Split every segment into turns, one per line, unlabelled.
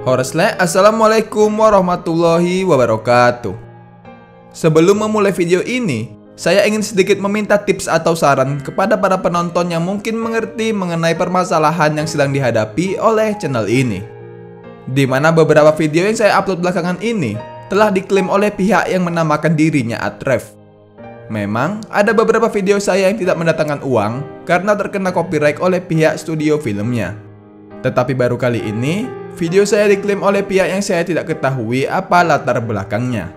Assalamualaikum warahmatullahi wabarakatuh. Sebelum memulai video ini, saya ingin sedikit meminta tips atau saran kepada para penonton yang mungkin mengerti mengenai permasalahan yang sedang dihadapi oleh channel ini. Di mana beberapa video yang saya upload belakangan ini telah diklaim oleh pihak yang menamakan dirinya @ref. Memang ada beberapa video saya yang tidak mendatangkan uang karena terkena copyright oleh pihak studio filmnya. Tetapi baru kali ini, video saya diklaim oleh pihak yang saya tidak ketahui apa latar belakangnya.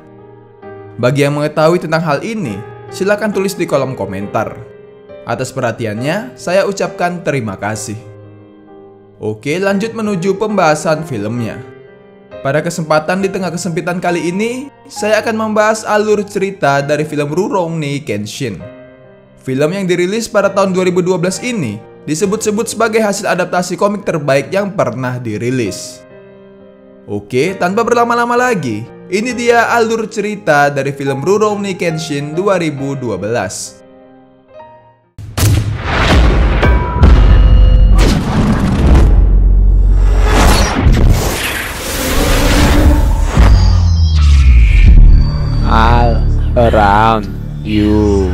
Bagi yang mengetahui tentang hal ini, silakan tulis di kolom komentar. Atas perhatiannya, saya ucapkan terima kasih. Oke, lanjut menuju pembahasan filmnya. Pada kesempatan di tengah kesempitan kali ini, saya akan membahas alur cerita dari film Rurouni Kenshin. Film yang dirilis pada tahun 2012 ini disebut-sebut sebagai hasil adaptasi komik terbaik yang pernah dirilis. Oke, tanpa berlama-lama lagi, ini dia alur cerita dari film Rurouni Kenshin 2012.
All around you.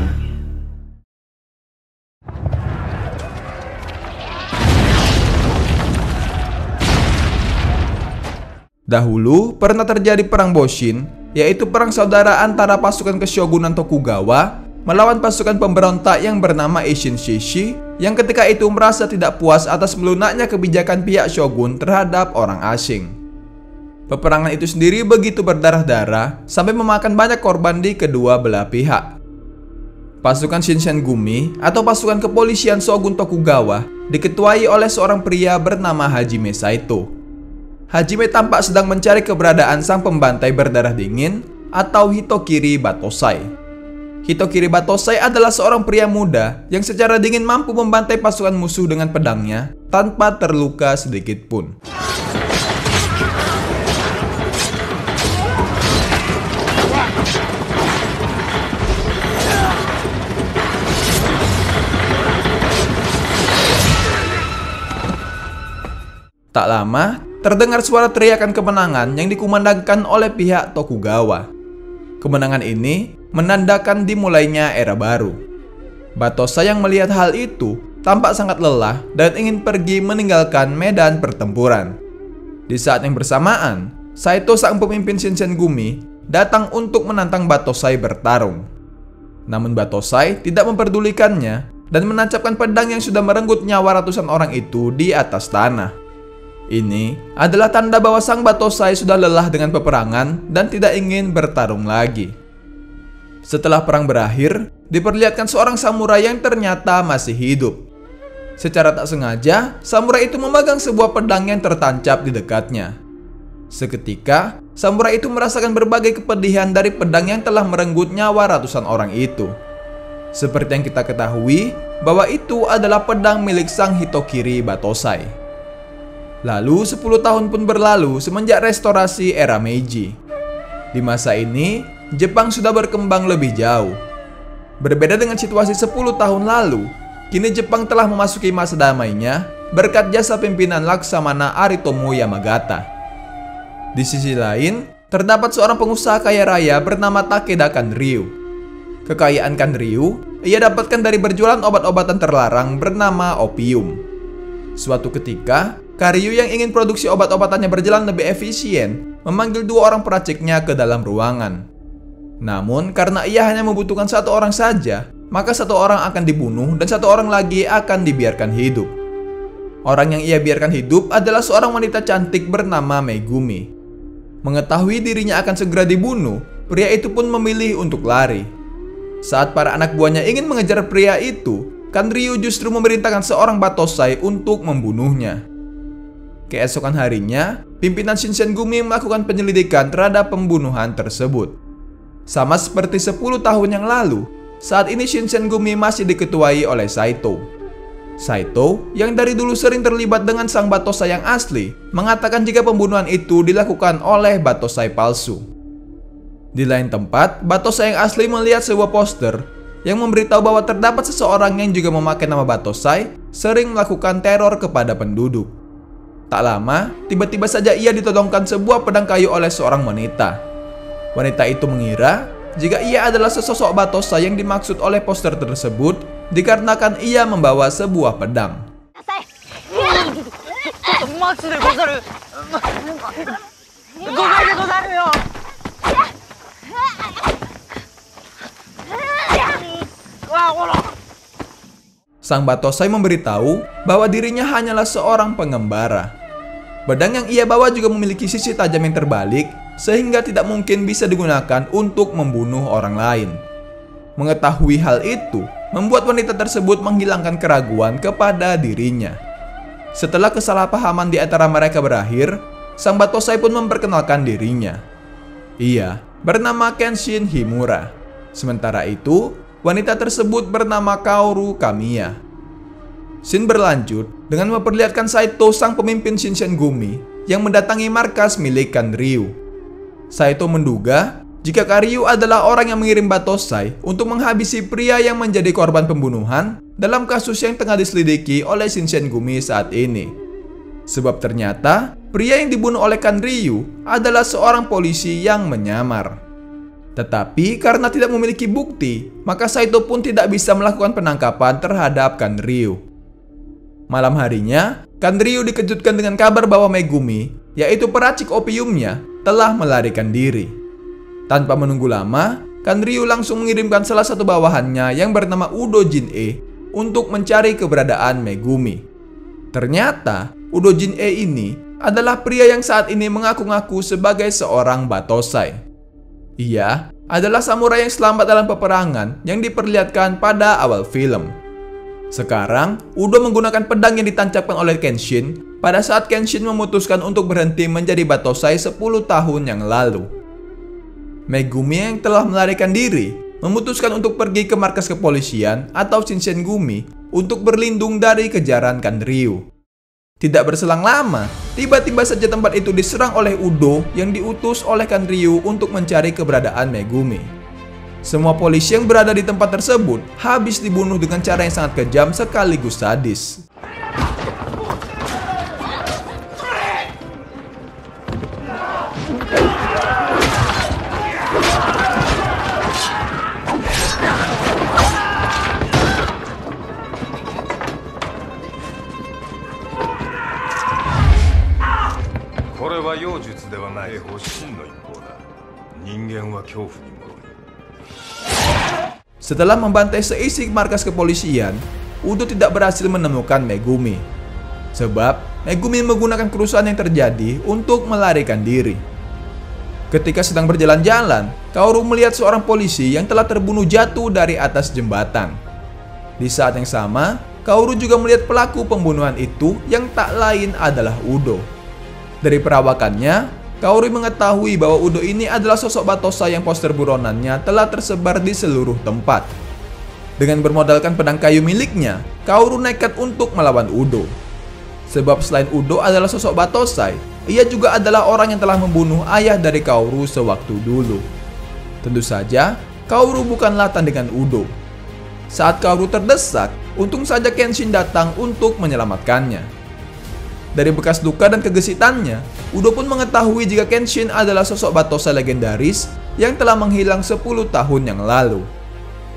Dahulu pernah terjadi perang Boshin, yaitu perang saudara antara pasukan Keshogunan Tokugawa melawan pasukan pemberontak yang bernama Isshin Shishi, yang ketika itu merasa tidak puas atas melunaknya kebijakan pihak shogun terhadap orang asing. Peperangan itu sendiri begitu berdarah-darah sampai memakan banyak korban di kedua belah pihak. Pasukan Shinsengumi atau pasukan kepolisian Shogun Tokugawa diketuai oleh seorang pria bernama Hajime Saito. Hajime tampak sedang mencari keberadaan sang pembantai berdarah dingin atau Hitokiri Batosai. Hitokiri Batosai adalah seorang pria muda yang secara dingin mampu membantai pasukan musuh dengan pedangnya tanpa terluka sedikit pun. Tak lama, terdengar suara teriakan kemenangan yang dikumandangkan oleh pihak Tokugawa. Kemenangan ini menandakan dimulainya era baru. Batosai yang melihat hal itu tampak sangat lelah dan ingin pergi meninggalkan medan pertempuran. Di saat yang bersamaan, Saito sang pemimpin Shinsengumi datang untuk menantang Batosai bertarung. Namun Batosai tidak memperdulikannya dan menancapkan pedang yang sudah merenggut nyawa ratusan orang itu di atas tanah. Ini adalah tanda bahwa sang Batosai sudah lelah dengan peperangan dan tidak ingin bertarung lagi. Setelah perang berakhir, diperlihatkan seorang samurai yang ternyata masih hidup. Secara tak sengaja, samurai itu memegang sebuah pedang yang tertancap di dekatnya. Seketika, samurai itu merasakan berbagai kepedihan dari pedang yang telah merenggut nyawa ratusan orang itu. Seperti yang kita ketahui, bahwa itu adalah pedang milik sang Hitokiri Batosai. Lalu 10 tahun pun berlalu semenjak restorasi era Meiji. Di masa ini, Jepang sudah berkembang lebih jauh. Berbeda dengan situasi 10 tahun lalu, kini Jepang telah memasuki masa damainya berkat jasa pimpinan Laksamana Aritomo Yamagata. Di sisi lain, terdapat seorang pengusaha kaya raya bernama Takeda Kanryu. Kekayaan Kanryu ia dapatkan dari berjualan obat-obatan terlarang bernama opium. Suatu ketika, Karyu yang ingin produksi obat-obatannya berjalan lebih efisien memanggil 2 orang peraciknya ke dalam ruangan. Namun karena ia hanya membutuhkan 1 orang saja, maka 1 orang akan dibunuh dan 1 orang lagi akan dibiarkan hidup. Orang yang ia biarkan hidup adalah seorang wanita cantik bernama Megumi. Mengetahui dirinya akan segera dibunuh, pria itu pun memilih untuk lari. Saat para anak buahnya ingin mengejar pria itu, Kanryu justru memerintahkan seorang Batosai untuk membunuhnya. Keesokan harinya, pimpinan Shinsengumi melakukan penyelidikan terhadap pembunuhan tersebut. Sama seperti 10 tahun yang lalu, saat ini Shinsengumi masih diketuai oleh Saito. Saito, yang dari dulu sering terlibat dengan sang Batosai yang asli, mengatakan jika pembunuhan itu dilakukan oleh Batosai palsu. Di lain tempat, Batosai yang asli melihat sebuah poster yang memberitahu bahwa terdapat seseorang yang juga memakai nama Batosai sering melakukan teror kepada penduduk. Tak lama, tiba-tiba saja ia ditodongkan sebuah pedang kayu oleh seorang wanita. Wanita itu mengira jika ia adalah sesosok Batosai yang dimaksud oleh poster tersebut dikarenakan ia membawa sebuah pedang. Sang Batosai memberitahu bahwa dirinya hanyalah seorang pengembara. Pedang yang ia bawa juga memiliki sisi tajam yang terbalik, sehingga tidak mungkin bisa digunakan untuk membunuh orang lain. Mengetahui hal itu, membuat wanita tersebut menghilangkan keraguan kepada dirinya. Setelah kesalahpahaman di antara mereka berakhir, sang Batosai pun memperkenalkan dirinya. Ia bernama Kenshin Himura. Sementara itu, wanita tersebut bernama Kaoru Kamiya. Scene berlanjut dengan memperlihatkan Saito, sang pemimpin Shinsengumi, yang mendatangi markas milik Kanryu. Saito menduga jika Kanryu adalah orang yang mengirim Batosai untuk menghabisi pria yang menjadi korban pembunuhan dalam kasus yang tengah diselidiki oleh Shinsengumi saat ini. Sebab ternyata pria yang dibunuh oleh Kanryu adalah seorang polisi yang menyamar. Tetapi karena tidak memiliki bukti, maka Saito pun tidak bisa melakukan penangkapan terhadap Kanryu. Malam harinya, Kanryu dikejutkan dengan kabar bahwa Megumi, yaitu peracik opiumnya, telah melarikan diri. Tanpa menunggu lama, Kanryu langsung mengirimkan salah satu bawahannya yang bernama Udo Jin-e untuk mencari keberadaan Megumi. Ternyata, Udo Jin-e ini adalah pria yang saat ini mengaku-ngaku sebagai seorang Batosai. Ia adalah samurai yang selamat dalam peperangan yang diperlihatkan pada awal film. Sekarang, Udo menggunakan pedang yang ditancapkan oleh Kenshin pada saat Kenshin memutuskan untuk berhenti menjadi Batosai 10 tahun yang lalu. Megumi yang telah melarikan diri memutuskan untuk pergi ke markas kepolisian atau Shinsengumi untuk berlindung dari kejaran Kanryu. Tidak berselang lama, tiba-tiba saja tempat itu diserang oleh Udo yang diutus oleh Kanryu untuk mencari keberadaan Megumi. Semua polisi yang berada di tempat tersebut habis dibunuh dengan cara yang sangat kejam sekaligus sadis. Setelah membantai seisi markas kepolisian, Udo tidak berhasil menemukan Megumi. Sebab Megumi menggunakan kerusuhan yang terjadi untuk melarikan diri. Ketika sedang berjalan-jalan, Kaoru melihat seorang polisi yang telah terbunuh jatuh dari atas jembatan. Di saat yang sama, Kaoru juga melihat pelaku pembunuhan itu yang tak lain adalah Udo. Dari perawakannya, Kaoru mengetahui bahwa Udo ini adalah sosok Batosai yang poster buronannya telah tersebar di seluruh tempat. Dengan bermodalkan pedang kayu miliknya, Kaoru nekat untuk melawan Udo. Sebab selain Udo adalah sosok Batosai, ia juga adalah orang yang telah membunuh ayah dari Kaoru sewaktu dulu. Tentu saja, Kaoru bukanlah tandingan Udo. Saat Kaoru terdesak, untung saja Kenshin datang untuk menyelamatkannya. Dari bekas luka dan kegesitannya, Udo pun mengetahui jika Kenshin adalah sosok Batosai legendaris yang telah menghilang 10 tahun yang lalu.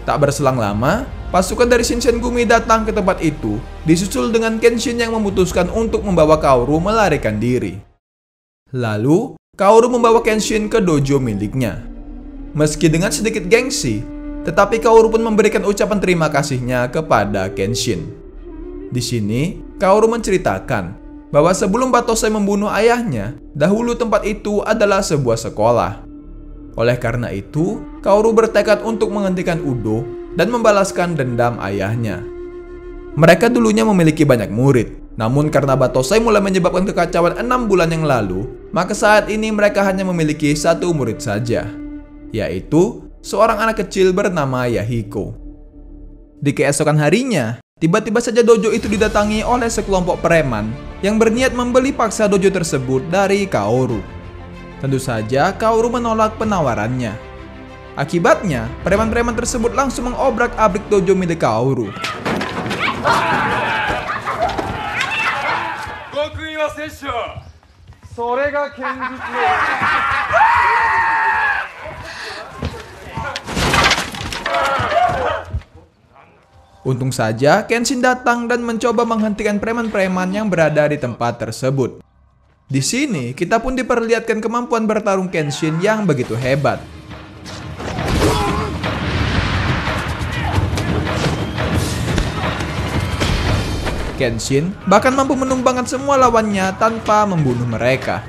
Tak berselang lama, pasukan dari Shinsengumi datang ke tempat itu, disusul dengan Kenshin yang memutuskan untuk membawa Kaoru melarikan diri. Lalu, Kaoru membawa Kenshin ke dojo miliknya. Meski dengan sedikit gengsi, tetapi Kaoru pun memberikan ucapan terima kasihnya kepada Kenshin. Di sini, Kaoru menceritakan bahwa sebelum Batosai membunuh ayahnya, dahulu tempat itu adalah sebuah sekolah. Oleh karena itu, Kaoru bertekad untuk menghentikan Udo dan membalaskan dendam ayahnya. Mereka dulunya memiliki banyak murid, namun karena Batosai mulai menyebabkan kekacauan 6 bulan yang lalu, maka saat ini mereka hanya memiliki 1 murid saja, yaitu seorang anak kecil bernama Yahiko. Di keesokan harinya, tiba-tiba saja dojo itu didatangi oleh sekelompok preman yang berniat membeli paksa dojo tersebut dari Kaoru. Tentu saja Kaoru menolak penawarannya. Akibatnya, preman-preman tersebut langsung mengobrak-abrik dojo milik Kaoru. Untung saja Kenshin datang dan mencoba menghentikan preman-preman yang berada di tempat tersebut. Di sini kita pun diperlihatkan kemampuan bertarung Kenshin yang begitu hebat. Kenshin bahkan mampu menumbangkan semua lawannya tanpa membunuh mereka.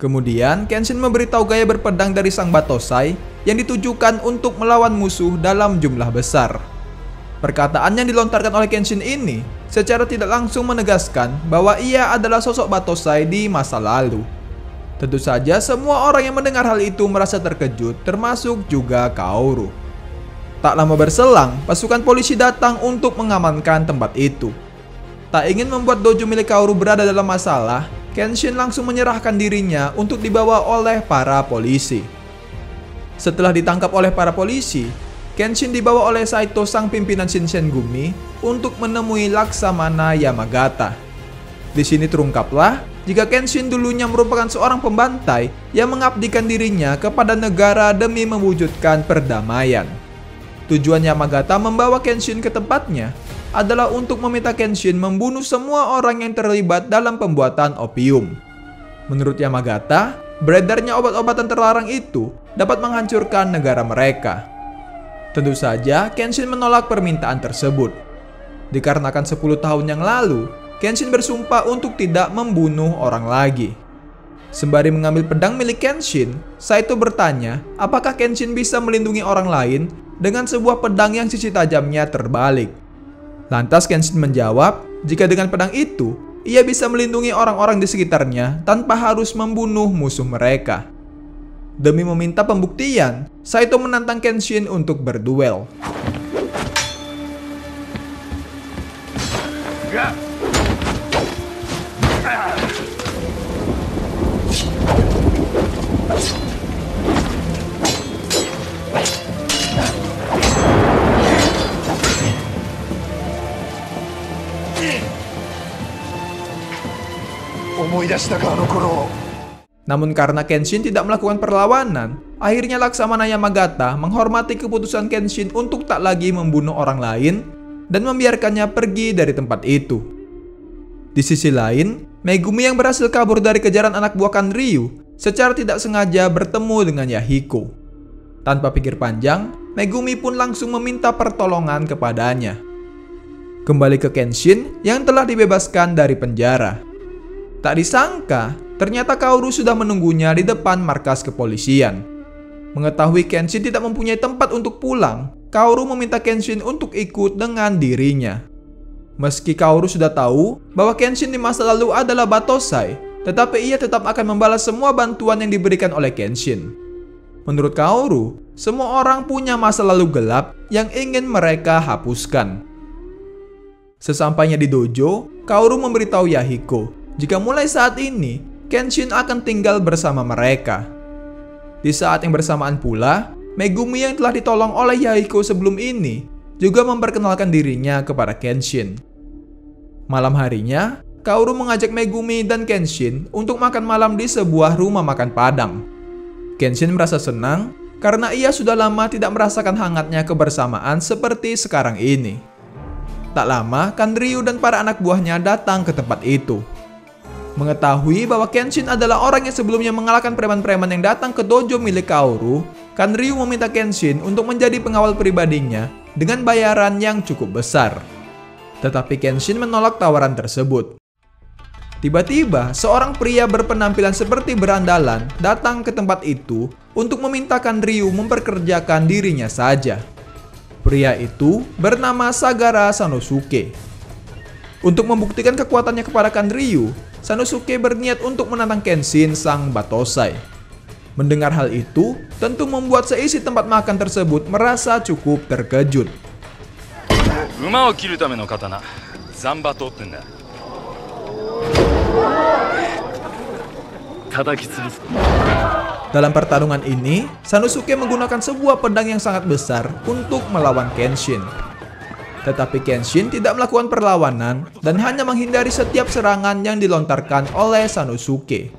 Kemudian Kenshin memberitahu gaya berpedang dari sang Batosai yang ditujukan untuk melawan musuh dalam jumlah besar. Perkataan yang dilontarkan oleh Kenshin ini secara tidak langsung menegaskan bahwa ia adalah sosok Batosai di masa lalu. Tentu saja semua orang yang mendengar hal itu merasa terkejut, termasuk juga Kaoru. Tak lama berselang, pasukan polisi datang untuk mengamankan tempat itu. Tak ingin membuat dojo milik Kaoru berada dalam masalah, Kenshin langsung menyerahkan dirinya untuk dibawa oleh para polisi. Setelah ditangkap oleh para polisi, Kenshin dibawa oleh Saito sang pimpinan Shinsengumi untuk menemui Laksamana Yamagata. Di sini terungkaplah jika Kenshin dulunya merupakan seorang pembantai yang mengabdikan dirinya kepada negara demi mewujudkan perdamaian. Tujuan Yamagata membawa Kenshin ke tempatnya adalah untuk meminta Kenshin membunuh semua orang yang terlibat dalam pembuatan opium. Menurut Yamagata, beredarnya obat-obatan terlarang itu dapat menghancurkan negara mereka. Tentu saja Kenshin menolak permintaan tersebut. Dikarenakan 10 tahun yang lalu, Kenshin bersumpah untuk tidak membunuh orang lagi. Sembari mengambil pedang milik Kenshin, Saito bertanya apakah Kenshin bisa melindungi orang lain dengan sebuah pedang yang sisi tajamnya terbalik. Lantas Kenshin menjawab, jika dengan pedang itu, ia bisa melindungi orang-orang di sekitarnya tanpa harus membunuh musuh mereka. Demi meminta pembuktian, Saito menantang Kenshin untuk berduel. Namun karena Kenshin tidak melakukan perlawanan, akhirnya Laksamana Yamagata menghormati keputusan Kenshin untuk tak lagi membunuh orang lain dan membiarkannya pergi dari tempat itu. Di sisi lain, Megumi yang berhasil kabur dari kejaran anak buah Kanryu secara tidak sengaja bertemu dengan Yahiko. Tanpa pikir panjang, Megumi pun langsung meminta pertolongan kepadanya. Kembali ke Kenshin yang telah dibebaskan dari penjara. Tak disangka, ternyata Kaoru sudah menunggunya di depan markas kepolisian. Mengetahui Kenshin tidak mempunyai tempat untuk pulang, Kaoru meminta Kenshin untuk ikut dengan dirinya. Meski Kaoru sudah tahu bahwa Kenshin di masa lalu adalah Batosai, tetapi ia tetap akan membalas semua bantuan yang diberikan oleh Kenshin. Menurut Kaoru, semua orang punya masa lalu gelap yang ingin mereka hapuskan. Sesampainya di dojo, Kaoru memberitahu Yahiko jika mulai saat ini, Kenshin akan tinggal bersama mereka. Di saat yang bersamaan pula, Megumi yang telah ditolong oleh Yahiko sebelum ini juga memperkenalkan dirinya kepada Kenshin. Malam harinya, Kaoru mengajak Megumi dan Kenshin untuk makan malam di sebuah rumah makan Padang. Kenshin merasa senang karena ia sudah lama tidak merasakan hangatnya kebersamaan seperti sekarang ini. Tak lama, Kanryu dan para anak buahnya datang ke tempat itu. Mengetahui bahwa Kenshin adalah orang yang sebelumnya mengalahkan preman-preman yang datang ke dojo milik Kaoru, Kanryu meminta Kenshin untuk menjadi pengawal pribadinya dengan bayaran yang cukup besar. Tetapi Kenshin menolak tawaran tersebut. Tiba-tiba, seorang pria berpenampilan seperti berandalan datang ke tempat itu untuk meminta Kanryu memperkerjakan dirinya saja. Pria itu bernama Sagara Sanosuke. Untuk membuktikan kekuatannya kepada Kanryu, Sanosuke berniat untuk menantang Kenshin sang Batosai. Mendengar hal itu, tentu membuat seisi tempat makan tersebut merasa cukup terkejut.
馬を切るための刀、ザンバトってんだ。叩き潰す。
Dalam pertarungan ini, Sanosuke menggunakan sebuah pedang yang sangat besar untuk melawan Kenshin. Tetapi Kenshin tidak melakukan perlawanan dan hanya menghindari setiap serangan yang dilontarkan oleh Sanosuke.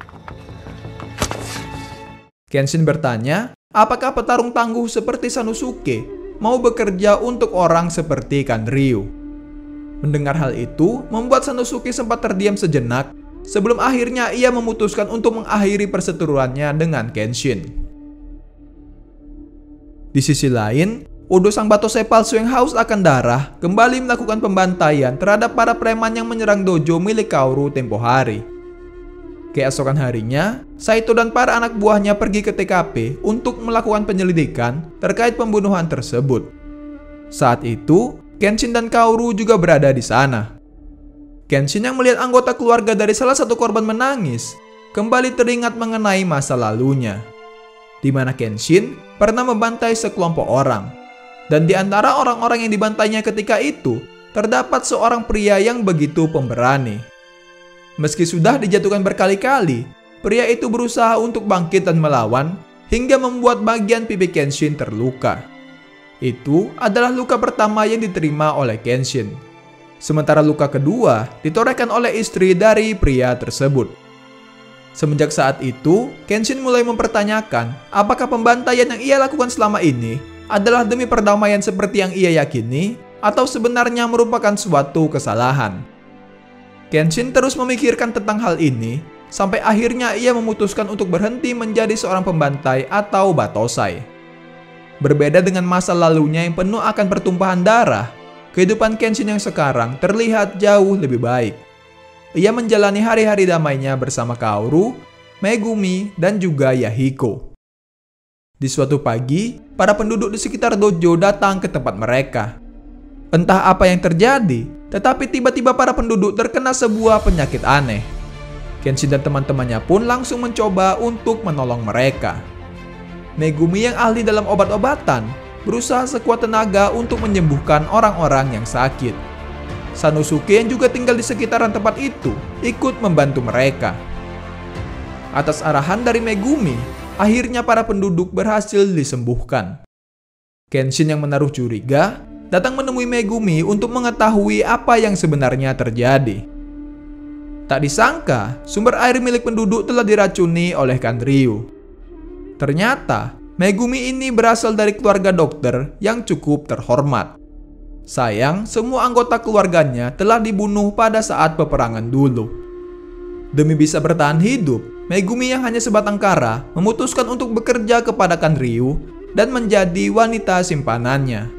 Kenshin bertanya, apakah petarung tangguh seperti Sanosuke mau bekerja untuk orang seperti Kanryu? Mendengar hal itu, membuat Sanosuke sempat terdiam sejenak sebelum akhirnya ia memutuskan untuk mengakhiri perseteruannya dengan Kenshin. Di sisi lain, Odo sang batosai palsu yang haus akan darah kembali melakukan pembantaian terhadap para preman yang menyerang dojo milik Kaoru tempo hari. Keesokan harinya, Saito dan para anak buahnya pergi ke TKP untuk melakukan penyelidikan terkait pembunuhan tersebut. Saat itu, Kenshin dan Kaoru juga berada di sana. Kenshin yang melihat anggota keluarga dari salah satu korban menangis, kembali teringat mengenai masa lalunya, di mana Kenshin pernah membantai sekelompok orang. Dan di antara orang-orang yang dibantainya ketika itu, terdapat seorang pria yang begitu pemberani. Meski sudah dijatuhkan berkali-kali, pria itu berusaha untuk bangkit dan melawan, hingga membuat bagian pipi Kenshin terluka. Itu adalah luka pertama yang diterima oleh Kenshin. Sementara luka kedua ditorehkan oleh istri dari pria tersebut. Semenjak saat itu, Kenshin mulai mempertanyakan apakah pembantaian yang ia lakukan selama ini adalah demi perdamaian seperti yang ia yakini, atau sebenarnya merupakan suatu kesalahan. Kenshin terus memikirkan tentang hal ini, sampai akhirnya ia memutuskan untuk berhenti menjadi seorang pembantai atau batosai. Berbeda dengan masa lalunya yang penuh akan pertumpahan darah, kehidupan Kenshin yang sekarang terlihat jauh lebih baik. Ia menjalani hari-hari damainya bersama Kaoru, Megumi, dan juga Yahiko. Di suatu pagi, para penduduk di sekitar dojo datang ke tempat mereka. Entah apa yang terjadi, tetapi tiba-tiba para penduduk terkena sebuah penyakit aneh. Kenshin dan teman-temannya pun langsung mencoba untuk menolong mereka. Megumi yang ahli dalam obat-obatan berusaha sekuat tenaga untuk menyembuhkan orang-orang yang sakit. Sanosuke yang juga tinggal di sekitaran tempat itu ikut membantu mereka. Atas arahan dari Megumi, akhirnya para penduduk berhasil disembuhkan. Kenshin yang menaruh curiga datang menemui Megumi untuk mengetahui apa yang sebenarnya terjadi. Tak disangka, sumber air milik penduduk telah diracuni oleh Kanryu. Ternyata, Megumi ini berasal dari keluarga dokter yang cukup terhormat. Sayang, semua anggota keluarganya telah dibunuh pada saat peperangan dulu. Demi bisa bertahan hidup, Megumi yang hanya sebatang kara memutuskan untuk bekerja kepada Kanryu dan menjadi wanita simpanannya.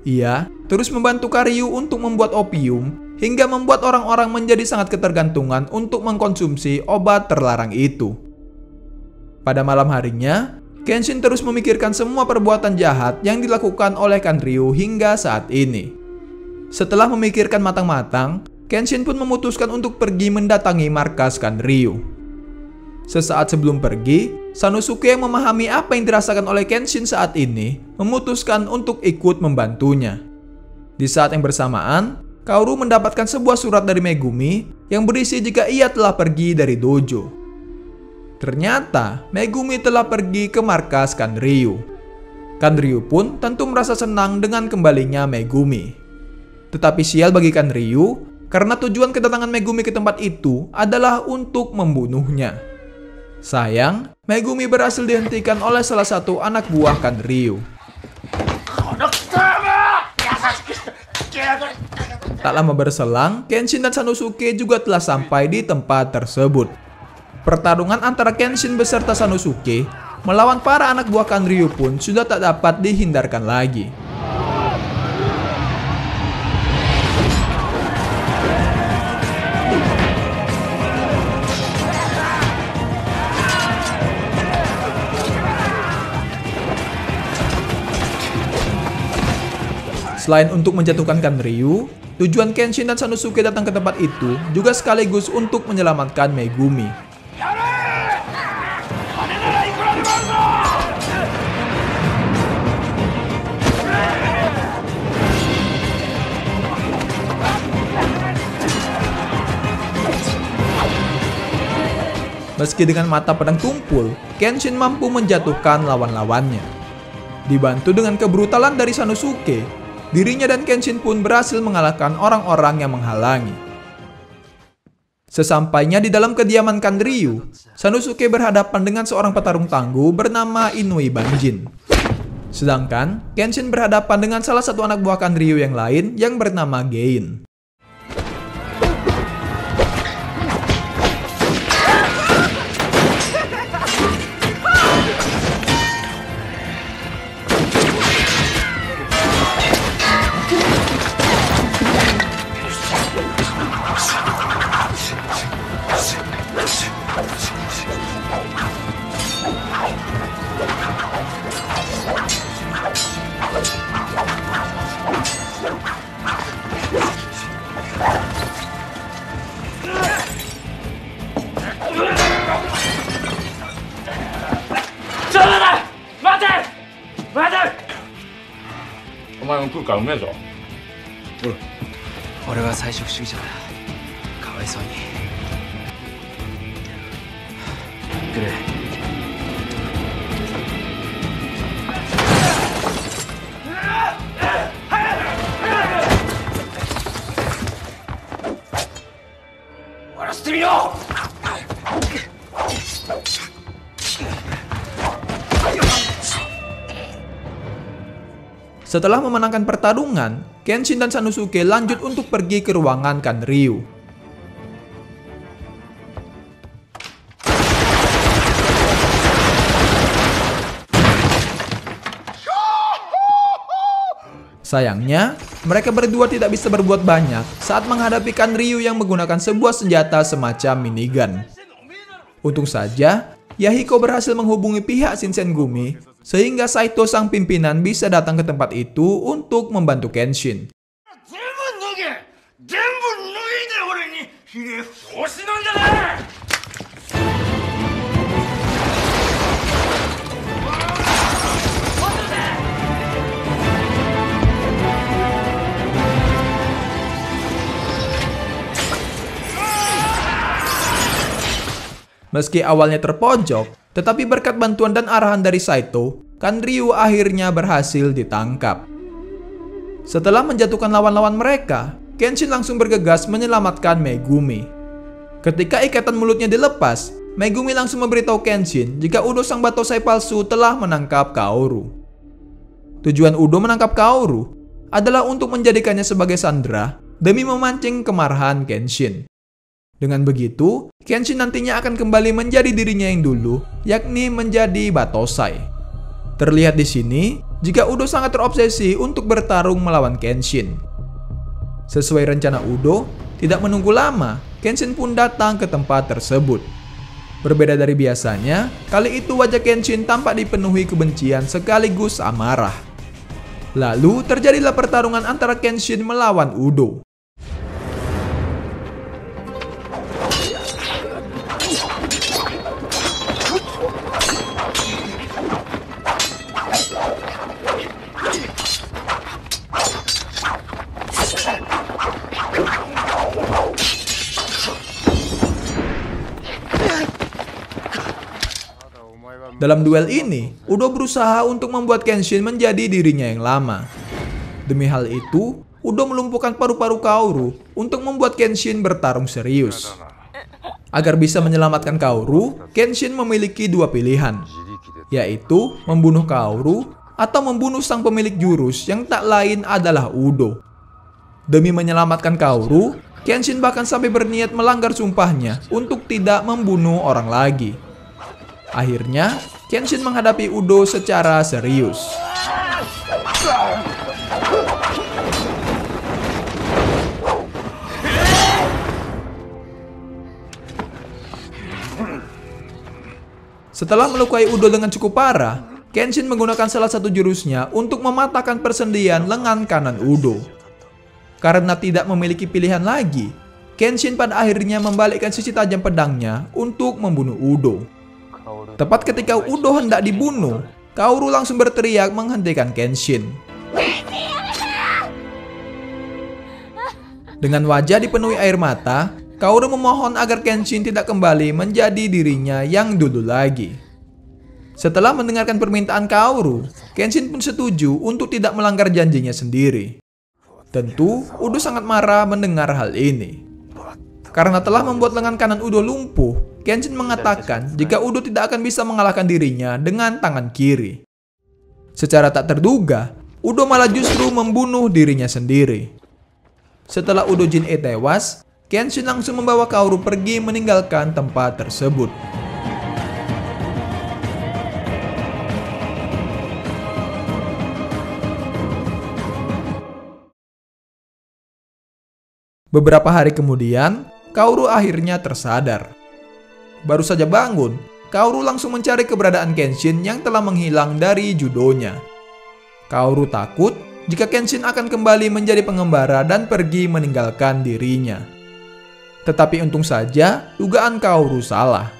Ia terus membantu Kanryu untuk membuat opium hingga membuat orang-orang menjadi sangat ketergantungan untuk mengkonsumsi obat terlarang itu. Pada malam harinya, Kenshin terus memikirkan semua perbuatan jahat yang dilakukan oleh Kanryu hingga saat ini. Setelah memikirkan matang-matang, Kenshin pun memutuskan untuk pergi mendatangi markas Kanryu. Sesaat sebelum pergi, Sanosuke yang memahami apa yang dirasakan oleh Kenshin saat ini, memutuskan untuk ikut membantunya. Di saat yang bersamaan, Kaoru mendapatkan sebuah surat dari Megumi yang berisi jika ia telah pergi dari dojo. Ternyata, Megumi telah pergi ke markas Kanryu. Kanryu pun tentu merasa senang dengan kembalinya Megumi. Tetapi sial bagi Kanryu, karena tujuan kedatangan Megumi ke tempat itu adalah untuk membunuhnya. Sayang, Megumi berhasil dihentikan oleh salah satu anak buah Kanryu. Tak lama berselang, Kenshin dan Sanosuke juga telah sampai di tempat tersebut. Pertarungan antara Kenshin beserta Sanosuke melawan para anak buah Kanryu pun sudah tak dapat dihindarkan lagi. Selain untuk menjatuhkan Kanryu, tujuan Kenshin dan Sanosuke datang ke tempat itu juga sekaligus untuk menyelamatkan Megumi. Meski dengan mata pedang tumpul, Kenshin mampu menjatuhkan lawan-lawannya. Dibantu dengan kebrutalan dari Sanosuke, dirinya dan Kenshin pun berhasil mengalahkan orang-orang yang menghalangi. Sesampainya di dalam kediaman Kanryu, Sanosuke berhadapan dengan seorang petarung tangguh bernama Inui Banjin. Sedangkan Kenshin berhadapan dengan salah satu anak buah Kanryu yang lain yang bernama Gein.
俺は菜食主義者だ。かわいそうに。くれ。終わらせてみろ。
Setelah memenangkan pertarungan, Kenshin dan Sanosuke lanjut untuk pergi ke ruangan Kanryu. Sayangnya, mereka berdua tidak bisa berbuat banyak saat menghadapi Kanryu yang menggunakan sebuah senjata semacam minigun. Untung saja, Yahiko berhasil menghubungi pihak Shinsengumi sehingga Saito sang pimpinan bisa datang ke tempat itu untuk membantu Kenshin. Meski awalnya terpojok, tetapi berkat bantuan dan arahan dari Saito, Kanryu akhirnya berhasil ditangkap. Setelah menjatuhkan lawan-lawan mereka, Kenshin langsung bergegas menyelamatkan Megumi. Ketika ikatan mulutnya dilepas, Megumi langsung memberitahu Kenshin jika Udo sang Batosai palsu telah menangkap Kaoru. Tujuan Udo menangkap Kaoru adalah untuk menjadikannya sebagai sandera demi memancing kemarahan Kenshin. Dengan begitu, Kenshin nantinya akan kembali menjadi dirinya yang dulu, yakni menjadi Batosai. Terlihat di sini, jika Udo sangat terobsesi untuk bertarung melawan Kenshin. Sesuai rencana Udo, tidak menunggu lama, Kenshin pun datang ke tempat tersebut. Berbeda dari biasanya, kali itu wajah Kenshin tampak dipenuhi kebencian sekaligus amarah. Lalu terjadilah pertarungan antara Kenshin melawan Udo. Dalam duel ini, Udo berusaha untuk membuat Kenshin menjadi dirinya yang lama. Demi hal itu, Udo melumpuhkan paru-paru Kaoru untuk membuat Kenshin bertarung serius. Agar bisa menyelamatkan Kaoru, Kenshin memiliki dua pilihan, yaitu membunuh Kaoru atau membunuh sang pemilik jurus yang tak lain adalah Udo. Demi menyelamatkan Kaoru, Kenshin bahkan sampai berniat melanggar sumpahnya untuk tidak membunuh orang lagi. Akhirnya, Kenshin menghadapi Udo secara serius. Setelah melukai Udo dengan cukup parah, Kenshin menggunakan salah satu jurusnya untuk mematahkan persendian lengan kanan Udo. Karena tidak memiliki pilihan lagi, Kenshin pada akhirnya membalikkan sisi tajam pedangnya untuk membunuh Udo. Tepat ketika Udo hendak dibunuh, Kaoru langsung berteriak menghentikan Kenshin. Dengan wajah dipenuhi air mata, Kaoru memohon agar Kenshin tidak kembali menjadi dirinya yang dulu lagi. Setelah mendengarkan permintaan Kaoru, Kenshin pun setuju untuk tidak melanggar janjinya sendiri. Tentu, Udo sangat marah mendengar hal ini. Karena telah membuat lengan kanan Udo lumpuh, Kenshin mengatakan jika Udo tidak akan bisa mengalahkan dirinya dengan tangan kiri. Secara tak terduga, Udo malah justru membunuh dirinya sendiri. Setelah Udo Jin-e tewas, Kenshin langsung membawa Kaoru pergi meninggalkan tempat tersebut. Beberapa hari kemudian, Kaoru akhirnya tersadar. Baru saja bangun, Kaoru langsung mencari keberadaan Kenshin yang telah menghilang dari judonya. Kaoru takut jika Kenshin akan kembali menjadi pengembara dan pergi meninggalkan dirinya. Tetapi untung saja dugaan Kaoru salah.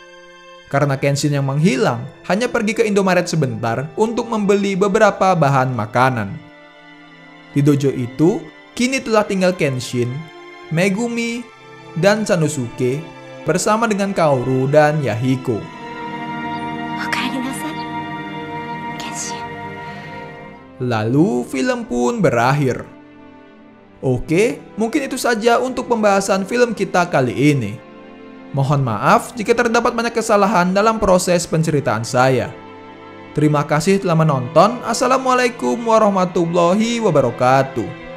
Karena Kenshin yang menghilang hanya pergi ke Indomaret sebentar untuk membeli beberapa bahan makanan. Di dojo itu, kini telah tinggal Kenshin, Megumi, dan Sanosuke bersama dengan Kaoru dan Yahiko. Lalu film pun berakhir. Oke, mungkin itu saja untuk pembahasan film kita kali ini. Mohon maaf jika terdapat banyak kesalahan dalam proses penceritaan saya. Terima kasih telah menonton. Assalamualaikum warahmatullahi wabarakatuh.